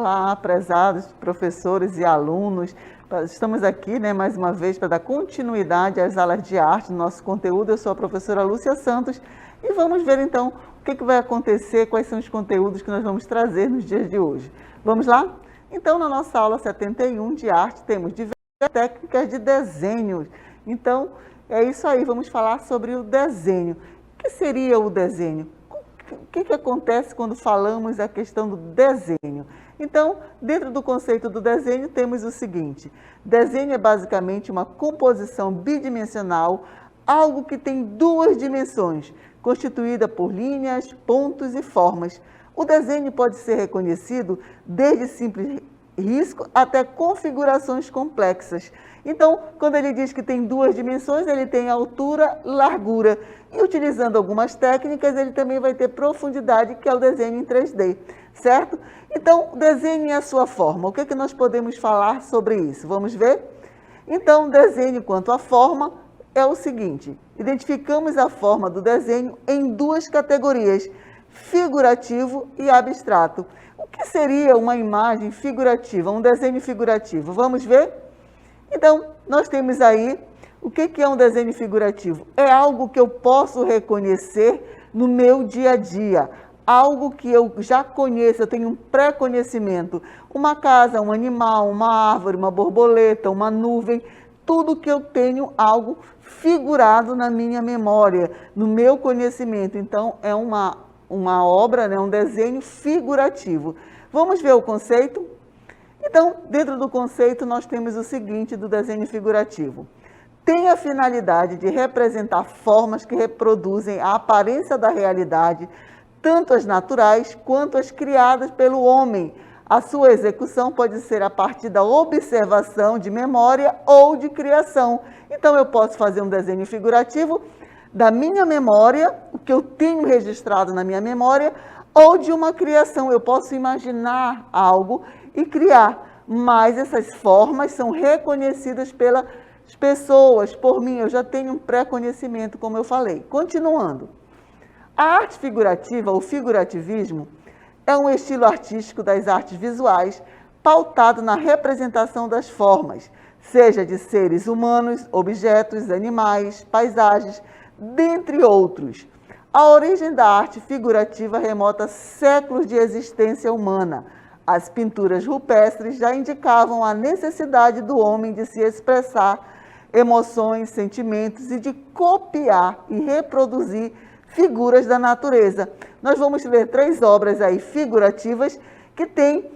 Olá, prezados professores e alunos. Estamos aqui, mais uma vez, para dar continuidade às aulas de arte do nosso conteúdo. Eu sou a professora Lúcia Santos e vamos ver, então, o que vai acontecer, quais são os conteúdos que nós vamos trazer nos dias de hoje. Vamos lá? Então, na nossa aula 71 de arte, temos diversas técnicas de desenho. Então, é isso aí, vamos falar sobre o desenho. O que seria o desenho? O que acontece quando falamos a questão do desenho? Então, dentro do conceito do desenho, temos o seguinte: desenho é basicamente uma composição bidimensional, algo que tem duas dimensões, constituída por linhas, pontos e formas. O desenho pode ser reconhecido desde simples risco até configurações complexas. Então, quando ele diz que tem duas dimensões, ele tem altura e largura. E utilizando algumas técnicas, ele também vai ter profundidade, que é o desenho em 3D, certo? Então, o desenho e a sua forma. O que é que nós podemos falar sobre isso? Vamos ver? Então, desenho quanto à forma é o seguinte: identificamos a forma do desenho em duas categorias, figurativo e abstrato. O que seria uma imagem figurativa, um desenho figurativo? Vamos ver? Então, nós temos aí, o que é um desenho figurativo? É algo que eu posso reconhecer no meu dia a dia, algo que eu já conheço, eu tenho um pré-conhecimento. Uma casa, um animal, uma árvore, uma borboleta, uma nuvem, tudo que eu tenho algo figurado na minha memória, no meu conhecimento. Então, é uma obra, um desenho figurativo. Vamos ver o conceito? Então, dentro do conceito, nós temos o seguinte do desenho figurativo: tem a finalidade de representar formas que reproduzem a aparência da realidade, tanto as naturais quanto as criadas pelo homem. A sua execução pode ser a partir da observação, de memória ou de criação. Então, eu posso fazer um desenho figurativo da minha memória, o que eu tenho registrado na minha memória, ou de uma criação. Eu posso imaginar algo e criar, mas essas formas são reconhecidas pelas pessoas, por mim. Eu já tenho um pré-conhecimento, como eu falei. Continuando. A arte figurativa, o figurativismo, é um estilo artístico das artes visuais pautado na representação das formas, seja de seres humanos, objetos, animais, paisagens, dentre outros. A origem da arte figurativa remota séculos de existência humana. As pinturas rupestres já indicavam a necessidade do homem de se expressar emoções, sentimentos e de copiar e reproduzir figuras da natureza. Nós vamos ver 3 obras aí figurativas que têm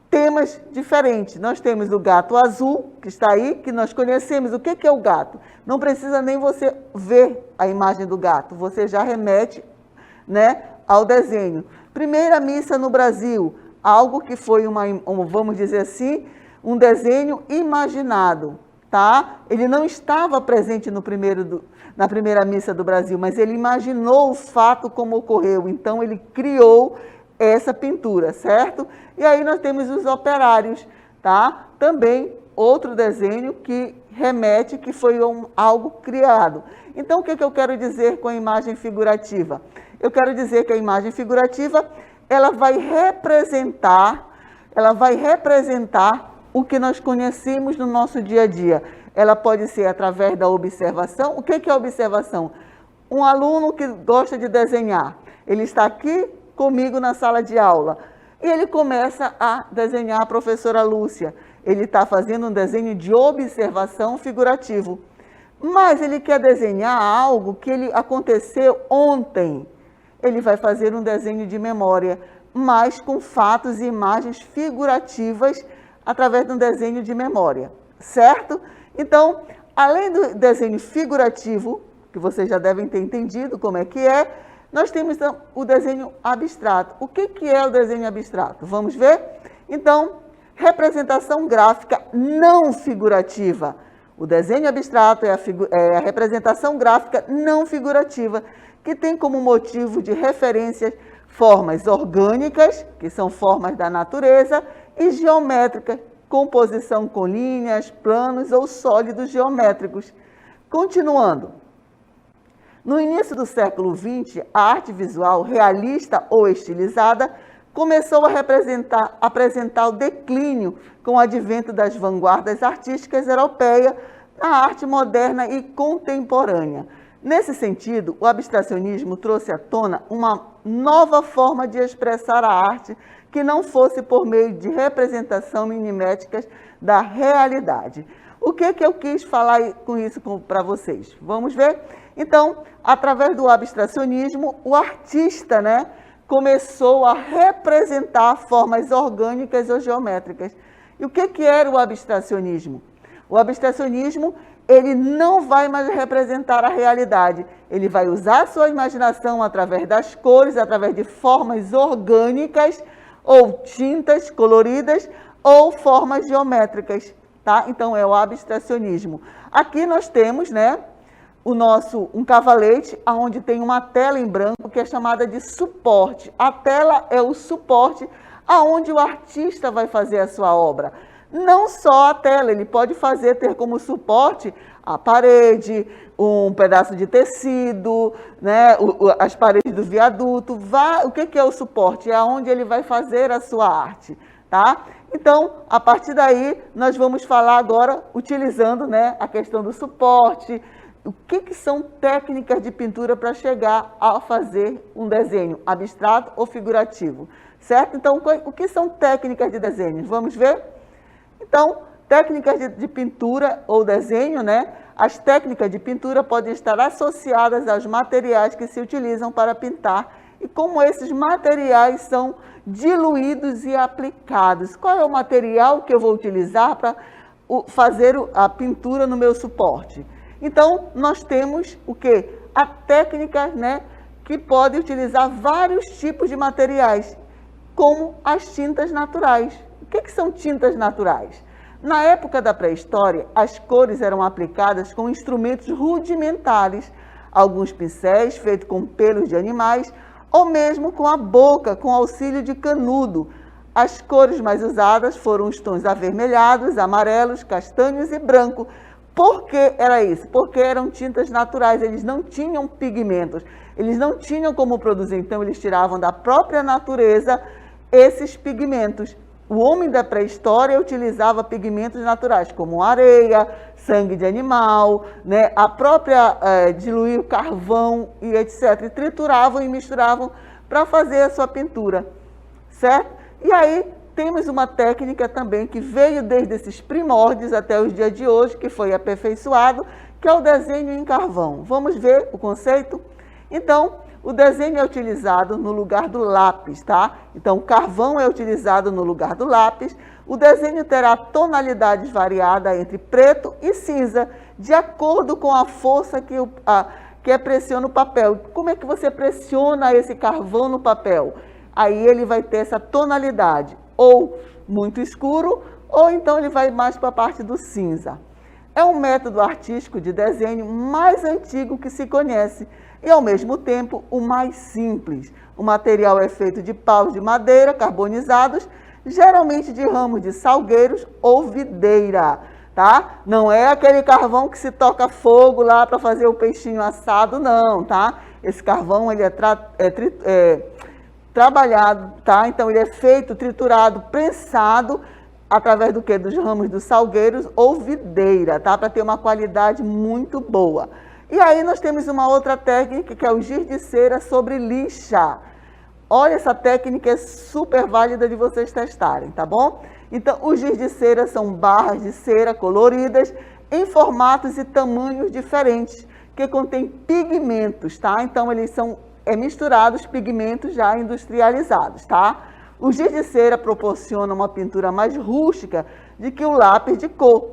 temas diferentes. Nós temos o gato azul, que está aí, que nós conhecemos. O que é o gato? Não precisa nem você ver a imagem do gato, você já remete, ao desenho. Primeira missa no Brasil, algo que foi vamos dizer assim, um desenho imaginado, tá? Ele não estava presente na primeira missa do Brasil, mas ele imaginou o fato como ocorreu, então ele criou essa pintura, certo? E aí nós temos os operários, tá? Também outro desenho que remete que foi algo criado. Então, o que eu quero dizer com a imagem figurativa? Eu quero dizer que a imagem figurativa, ela vai representar o que nós conhecemos no nosso dia a dia. Ela pode ser através da observação. O que é observação? Um aluno que gosta de desenhar, ele está aqui comigo na sala de aula e ele começa a desenhar a professora Lúcia. Ele está fazendo um desenho de observação figurativo, mas ele quer desenhar algo que aconteceu ontem. Ele vai fazer um desenho de memória, mas com fatos e imagens figurativas através de um desenho de memória, certo? Então, além do desenho figurativo, que vocês já devem ter entendido como é que é, nós temos o desenho abstrato. O que é o desenho abstrato? Vamos ver? Então, representação gráfica não figurativa. O desenho abstrato é a representação gráfica não figurativa, que tem como motivo de referência formas orgânicas, que são formas da natureza, e geométricas, composição com linhas, planos ou sólidos geométricos. Continuando. No início do século XX, a arte visual realista ou estilizada começou a apresentar o declínio com o advento das vanguardas artísticas europeias na arte moderna e contemporânea. Nesse sentido, o abstracionismo trouxe à tona uma nova forma de expressar a arte que não fosse por meio de representação miniméticas da realidade. O que eu quis falar com isso para vocês? Vamos ver? Então, através do abstracionismo, o artista, começou a representar formas orgânicas ou geométricas. E o que era o abstracionismo? O abstracionismo, ele não vai mais representar a realidade. Ele vai usar a sua imaginação através das cores, através de formas orgânicas, ou tintas coloridas, ou formas geométricas. Tá? Então, é o abstracionismo. Aqui nós temos, um cavalete, onde tem uma tela em branco, que é chamada de suporte. A tela é o suporte aonde o artista vai fazer a sua obra. Não só a tela, ele pode ter como suporte a parede, um pedaço de tecido, as paredes do viaduto. O que é o suporte? É onde ele vai fazer a sua arte. Tá? Então, a partir daí, nós vamos falar agora, utilizando a questão do suporte, o que são técnicas de pintura para chegar a fazer um desenho abstrato ou figurativo, certo? Então, o que são técnicas de desenho? Vamos ver? Então, técnicas de pintura ou desenho, as técnicas de pintura podem estar associadas aos materiais que se utilizam para pintar e como esses materiais são diluídos e aplicados. Qual é o material que eu vou utilizar para fazer a pintura no meu suporte? Então, nós temos o quê? A técnica, que pode utilizar vários tipos de materiais, como as tintas naturais. O que são tintas naturais? Na época da pré-história, as cores eram aplicadas com instrumentos rudimentares, alguns pincéis feitos com pelos de animais, ou mesmo com a boca, com auxílio de canudo. As cores mais usadas foram os tons avermelhados, amarelos, castanhos e branco. Por que era isso? Porque eram tintas naturais, eles não tinham pigmentos, eles não tinham como produzir, então eles tiravam da própria natureza esses pigmentos. O homem da pré-história utilizava pigmentos naturais, como areia, sangue de animal, a própria diluir carvão e etc. E trituravam e misturavam para fazer a sua pintura, certo? E aí temos uma técnica também que veio desde esses primórdios até os dias de hoje, que foi aperfeiçoado, que é o desenho em carvão. Vamos ver o conceito? Então, o desenho é utilizado no lugar do lápis, tá? Então, o carvão é utilizado no lugar do lápis. O desenho terá tonalidades variadas entre preto e cinza, de acordo com a força que pressiona o papel. Como é que você pressiona esse carvão no papel? Aí ele vai ter essa tonalidade, ou muito escuro, ou então ele vai mais para a parte do cinza. É um método artístico de desenho mais antigo que se conhece e, ao mesmo tempo, o mais simples. O material é feito de paus de madeira carbonizados, geralmente de ramos de salgueiros ou videira, tá? Não é aquele carvão que se toca fogo lá para fazer o peixinho assado, não, tá? Esse carvão, ele é trabalhado, tá? Então, ele é feito, triturado, prensado, através do quê? Dos ramos dos salgueiros ou videira, tá? Para ter uma qualidade muito boa. E aí nós temos uma outra técnica, que é o giz de cera sobre lixa. Olha, essa técnica é super válida de vocês testarem, tá bom? Então, os giz de cera são barras de cera coloridas em formatos e tamanhos diferentes, que contêm pigmentos, tá? Então, eles são misturados pigmentos já industrializados, tá? O giz de cera proporciona uma pintura mais rústica do que o lápis de cor.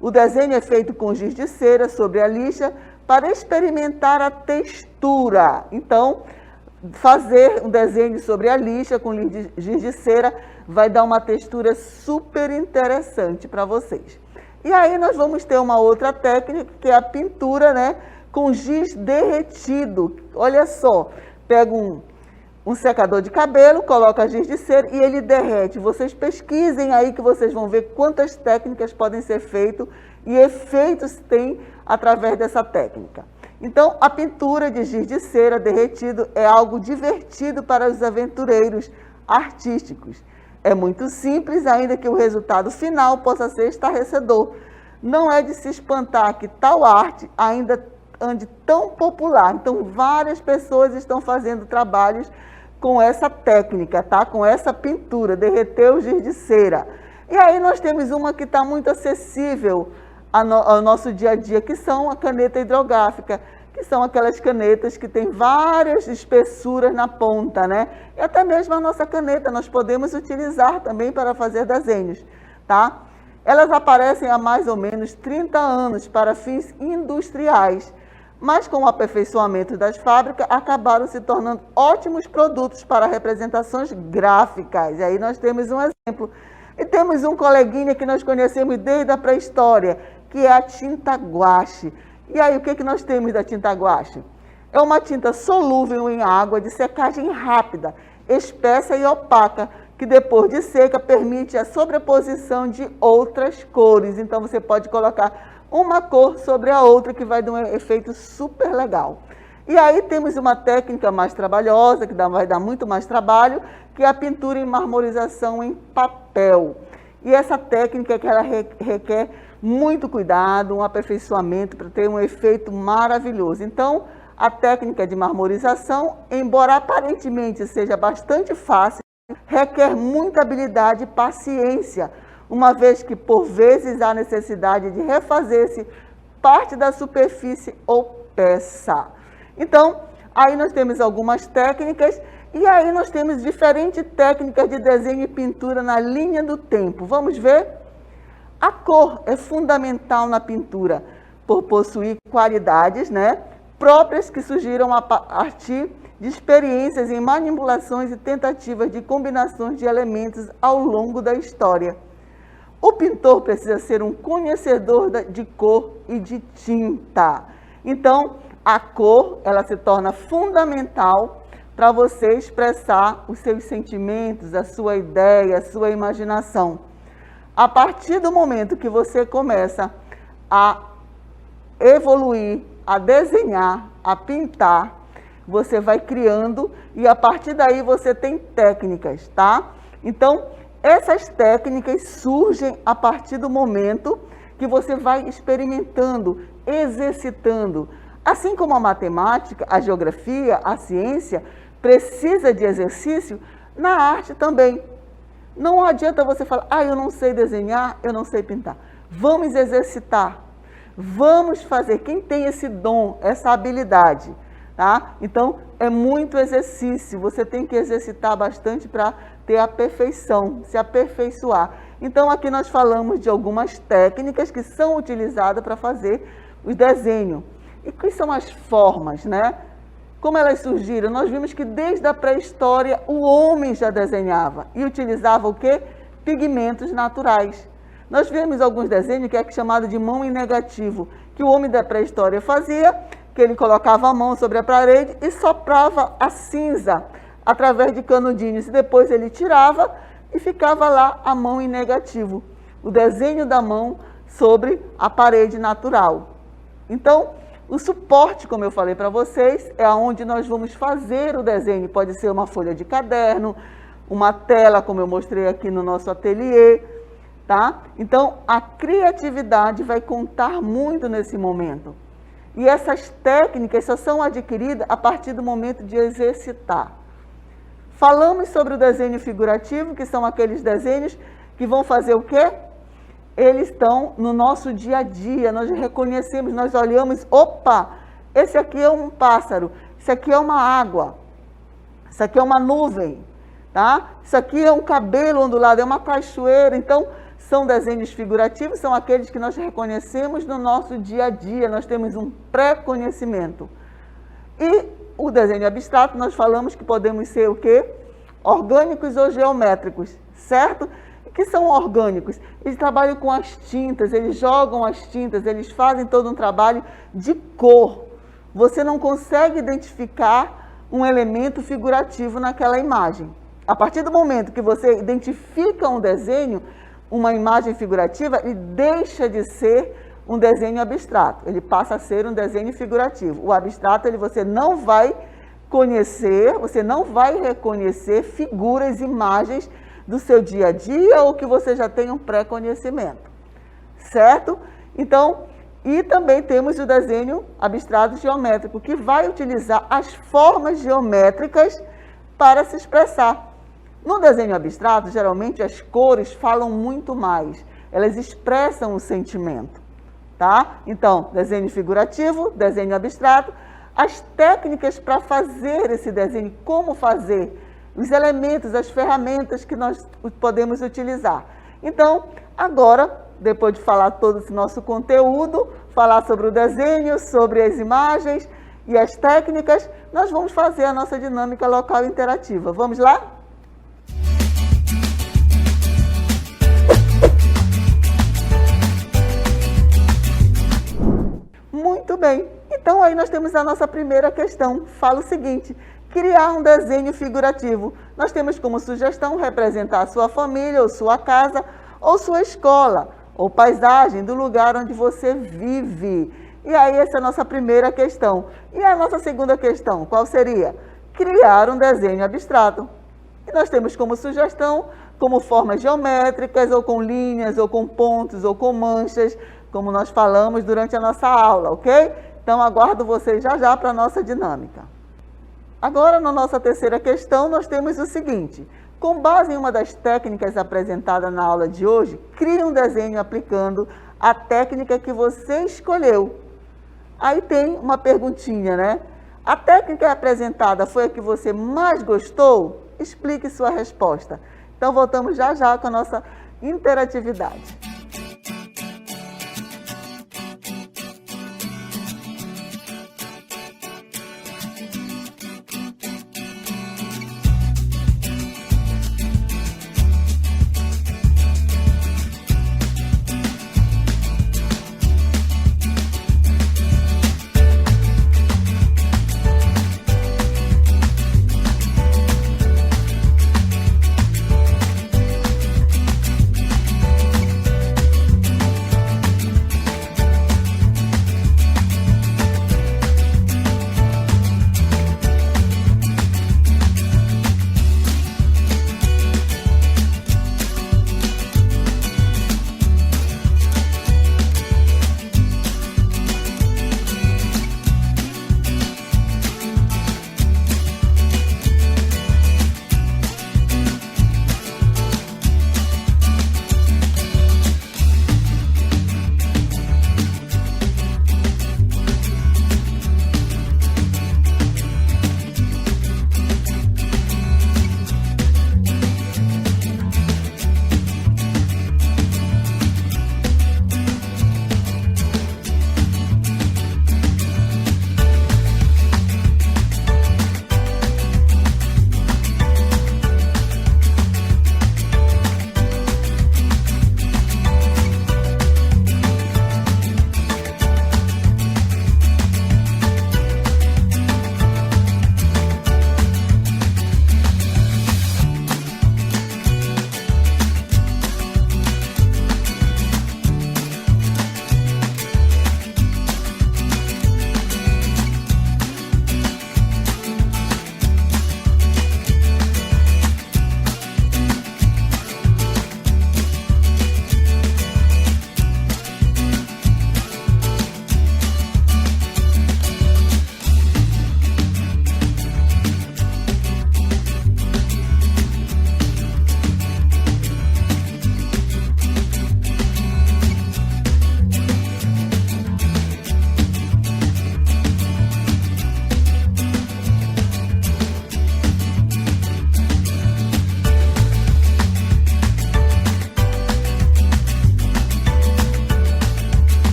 O desenho é feito com giz de cera sobre a lixa para experimentar a textura. Então, fazer um desenho sobre a lixa com giz de cera vai dar uma textura super interessante para vocês. E aí nós vamos ter uma outra técnica, que é a pintura, com giz derretido. Olha só, pega um secador de cabelo, coloca giz de cera e ele derrete. Vocês pesquisem aí que vocês vão ver quantas técnicas podem ser feitas e efeitos tem através dessa técnica. Então, a pintura de giz de cera derretido é algo divertido para os aventureiros, artísticos. É muito simples, ainda que o resultado final possa ser estarrecedor. Não é de se espantar que tal arte ainda ande tão popular. Então, várias pessoas estão fazendo trabalhos com essa técnica, tá? Com essa pintura, derreter o giz de cera. E aí nós temos uma que está muito acessível ao nosso dia a dia, que são a caneta hidrográfica, que são aquelas canetas que têm várias espessuras na ponta, né? E até mesmo a nossa caneta nós podemos utilizar também para fazer desenhos, tá? Elas aparecem há mais ou menos 30 anos para fins industriais, mas com o aperfeiçoamento das fábricas acabaram se tornando ótimos produtos para representações gráficas. E aí nós temos um exemplo. E temos um coleguinha que nós conhecemos desde a pré-história, que é a tinta guache. E aí, o que nós temos da tinta guache? É uma tinta solúvel em água, de secagem rápida, espessa e opaca, que depois de seca permite a sobreposição de outras cores. Então, você pode colocar uma cor sobre a outra, que vai dar um efeito super legal. E aí temos uma técnica mais trabalhosa, que vai dar muito mais trabalho, que é a pintura em marmorização em papel. E essa técnica que ela requer muito cuidado, um aperfeiçoamento para ter um efeito maravilhoso. Então, a técnica de marmorização, embora aparentemente seja bastante fácil, requer muita habilidade e paciência, uma vez que, por vezes, há necessidade de refazer-se parte da superfície ou peça. Então, aí nós temos algumas técnicas, e aí nós temos diferentes técnicas de desenho e pintura na linha do tempo. Vamos ver? A cor é fundamental na pintura, por possuir qualidades, né, próprias que surgiram a partir de experiências em manipulações e tentativas de combinações de elementos ao longo da história. O pintor precisa ser um conhecedor de cor e de tinta. Então, a cor, ela se torna fundamental para você expressar os seus sentimentos, a sua ideia, a sua imaginação. A partir do momento que você começa a evoluir, a desenhar, a pintar, você vai criando e a partir daí você tem técnicas, tá? Então, essas técnicas surgem a partir do momento que você vai experimentando, exercitando. Assim como a matemática, a geografia, a ciência precisa de exercício, na arte também. Não adianta você falar, eu não sei desenhar, eu não sei pintar. Vamos exercitar, vamos fazer. Quem tem esse dom, essa habilidade, tá? Então, é muito exercício, você tem que exercitar bastante para ter a perfeição, se aperfeiçoar. Então, aqui nós falamos de algumas técnicas que são utilizadas para fazer o desenho. E quais são as formas, né? Como elas surgiram? Nós vimos que desde a pré-história o homem já desenhava e utilizava o quê? Pigmentos naturais. Nós vemos alguns desenhos que é chamado de mão em negativo, que o homem da pré-história fazia, que ele colocava a mão sobre a parede e soprava a cinza através de canudinhos. E depois ele tirava e ficava lá a mão em negativo. O desenho da mão sobre a parede natural. Então, o suporte, como eu falei para vocês, é onde nós vamos fazer o desenho. Pode ser uma folha de caderno, uma tela, como eu mostrei aqui no nosso ateliê, tá? Então, a criatividade vai contar muito nesse momento. E essas técnicas só são adquiridas a partir do momento de exercitar. Falamos sobre o desenho figurativo, que são aqueles desenhos que vão fazer o quê? Eles estão no nosso dia a dia, nós reconhecemos, nós olhamos, opa, esse aqui é um pássaro, isso aqui é uma água, isso aqui é uma nuvem, tá? Isso aqui é um cabelo ondulado, é uma cachoeira. Então, são desenhos figurativos, são aqueles que nós reconhecemos no nosso dia a dia, nós temos um pré-conhecimento. E o desenho abstrato, nós falamos que podemos ser o quê? Orgânicos ou geométricos, certo? Que são orgânicos, eles trabalham com as tintas, eles jogam as tintas, eles fazem todo um trabalho de cor. Você não consegue identificar um elemento figurativo naquela imagem. A partir do momento que você identifica um desenho, uma imagem figurativa, ele deixa de ser um desenho abstrato, ele passa a ser um desenho figurativo. O abstrato, você não vai conhecer, você não vai reconhecer figuras, imagens do seu dia a dia ou que você já tem um pré-conhecimento, certo? Então, e também temos o desenho abstrato geométrico, que vai utilizar as formas geométricas para se expressar. No desenho abstrato, geralmente as cores falam muito mais, elas expressam o sentimento, tá? Então, desenho figurativo, desenho abstrato, as técnicas para fazer esse desenho, como fazer, os elementos, as ferramentas que nós podemos utilizar. Então, agora, depois de falar todo esse nosso conteúdo, falar sobre o desenho, sobre as imagens e as técnicas, nós vamos fazer a nossa dinâmica local interativa. Vamos lá? Muito bem. Então, aí nós temos a nossa primeira questão. Fala o seguinte: criar um desenho figurativo. Nós temos como sugestão representar a sua família, ou sua casa, ou sua escola, ou paisagem do lugar onde você vive. E aí, essa é a nossa primeira questão. E a nossa segunda questão, qual seria? Criar um desenho abstrato. E nós temos como sugestão, como formas geométricas, ou com linhas, ou com pontos, ou com manchas, como nós falamos durante a nossa aula, ok? Então, aguardo vocês já para a nossa dinâmica. Agora, na nossa terceira questão, nós temos o seguinte: com base em uma das técnicas apresentadas na aula de hoje, crie um desenho aplicando a técnica que você escolheu. Aí tem uma perguntinha, né? A técnica apresentada foi a que você mais gostou? Explique sua resposta. Então, voltamos já com a nossa interatividade.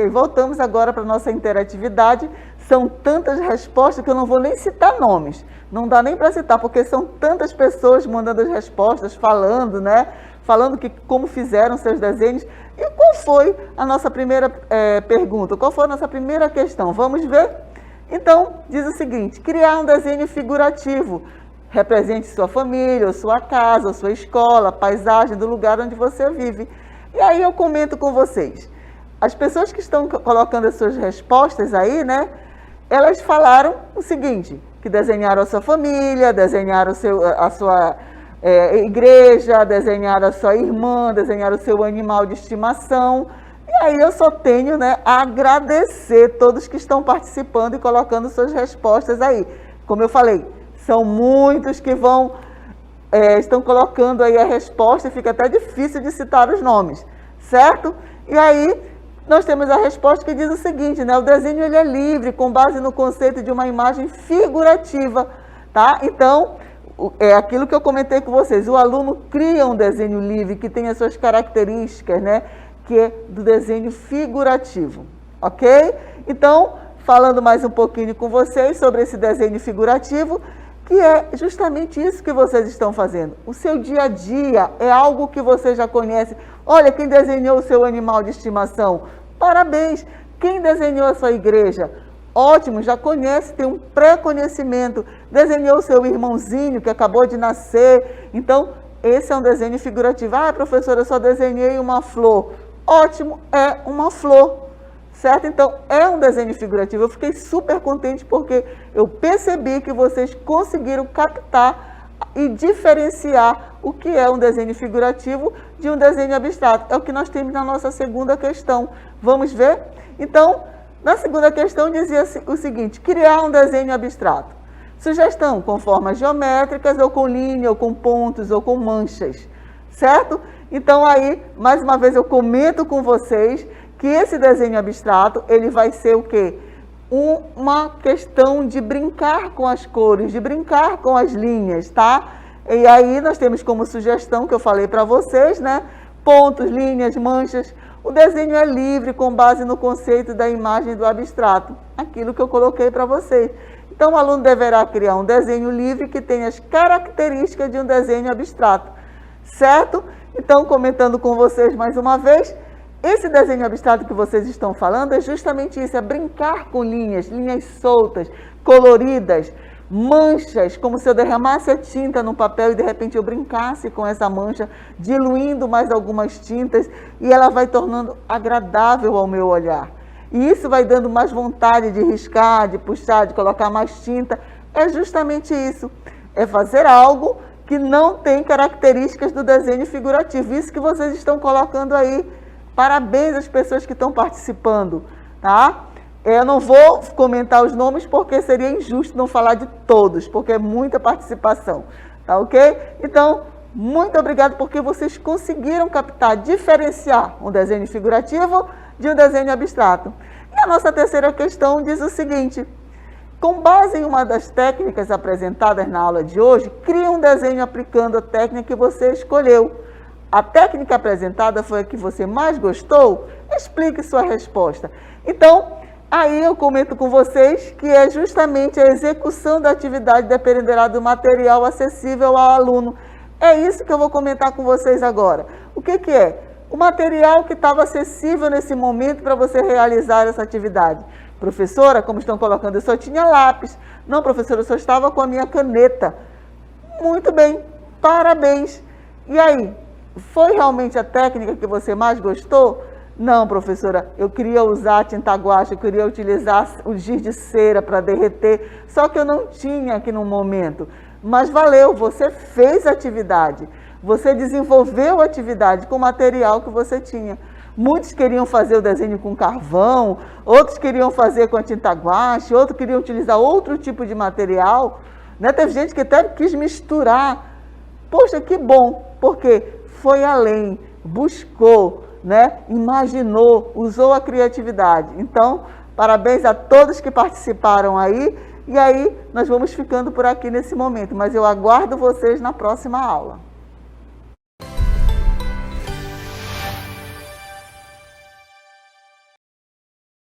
Ok, voltamos agora para a nossa interatividade. São tantas respostas que eu não vou nem citar nomes. Não dá nem para citar, porque são tantas pessoas mandando as respostas, falando, né? Falando como fizeram seus desenhos. E qual foi a nossa primeira pergunta? Qual foi a nossa primeira questão? Vamos ver? Então, diz o seguinte: criar um desenho figurativo. Represente sua família, ou sua casa, ou sua escola, a paisagem do lugar onde você vive. E aí eu comento com vocês. As pessoas que estão colocando as suas respostas aí, né? Elas falaram o seguinte, que desenharam a sua família, desenharam a sua igreja, desenharam a sua irmã, desenharam o seu animal de estimação. E aí eu só tenho, né, a agradecer todos que estão participando e colocando suas respostas aí. Como eu falei, são muitos que estão colocando aí a resposta e fica até difícil de citar os nomes, certo? E aí nós temos a resposta que diz o seguinte, né? O desenho ele é livre, com base no conceito de uma imagem figurativa, tá? Então, é aquilo que eu comentei com vocês, o aluno cria um desenho livre que tem as suas características, né? Que é do desenho figurativo, ok? Então, falando mais um pouquinho com vocês sobre esse desenho figurativo, que é justamente isso que vocês estão fazendo. O seu dia a dia é algo que você já conhece. Olha, quem desenhou o seu animal de estimação? Parabéns! Quem desenhou a sua igreja? Ótimo, já conhece, tem um pré-conhecimento. Desenhou o seu irmãozinho que acabou de nascer. Então, esse é um desenho figurativo. Ah, professora, eu só desenhei uma flor. Ótimo, é uma flor. Certo? Então, é um desenho figurativo. Eu fiquei super contente porque eu percebi que vocês conseguiram captar e diferenciar o que é um desenho figurativo de um desenho abstrato. É o que nós temos na nossa segunda questão. Vamos ver? Então, na segunda questão dizia o seguinte: criar um desenho abstrato. Sugestão: com formas geométricas, ou com linha, ou com pontos, ou com manchas. Certo? Então, aí, mais uma vez, eu comento com vocês que esse desenho abstrato, ele vai ser o quê? Uma questão de brincar com as cores, de brincar com as linhas, tá? E aí nós temos como sugestão, que eu falei para vocês, né? Pontos, linhas, manchas. O desenho é livre com base no conceito da imagem do abstrato. Aquilo que eu coloquei para vocês. Então, o aluno deverá criar um desenho livre que tenha as características de um desenho abstrato. Certo? Então, comentando com vocês mais uma vez, esse desenho abstrato que vocês estão falando é justamente isso, é brincar com linhas, linhas soltas, coloridas, manchas, como se eu derramasse a tinta no papel e de repente eu brincasse com essa mancha, diluindo mais algumas tintas e ela vai tornando agradável ao meu olhar. E isso vai dando mais vontade de riscar, de puxar, de colocar mais tinta. É justamente isso, é fazer algo que não tem características do desenho figurativo. Isso que vocês estão colocando aí. Parabéns às pessoas que estão participando, tá? Eu não vou comentar os nomes porque seria injusto não falar de todos, porque é muita participação, tá ok? Então, muito obrigado porque vocês conseguiram captar, diferenciar um desenho figurativo de um desenho abstrato. E a nossa terceira questão diz o seguinte: com base em uma das técnicas apresentadas na aula de hoje, crie um desenho aplicando a técnica que você escolheu. A técnica apresentada foi a que você mais gostou? Explique sua resposta. Então, aí eu comento com vocês que é justamente a execução da atividade dependerá do material acessível ao aluno. É isso que eu vou comentar com vocês agora. O que é? O material que estava acessível nesse momento para você realizar essa atividade. Professora, como estão colocando, eu só tinha lápis. Não, professora, eu só estava com a minha caneta. Muito bem, parabéns. E aí? Foi realmente a técnica que você mais gostou? Não, professora, eu queria usar a tinta guache, eu queria utilizar o giz de cera para derreter, só que eu não tinha aqui no momento. Mas valeu, você fez a atividade, você desenvolveu a atividade com o material que você tinha. Muitos queriam fazer o desenho com carvão, outros queriam fazer com a tinta guache, outros queriam utilizar outro tipo de material, né? Teve gente que até quis misturar. Poxa, que bom, porque foi além, buscou, né? Imaginou, usou a criatividade. Então, parabéns a todos que participaram aí. E aí, nós vamos ficando por aqui nesse momento, mas eu aguardo vocês na próxima aula.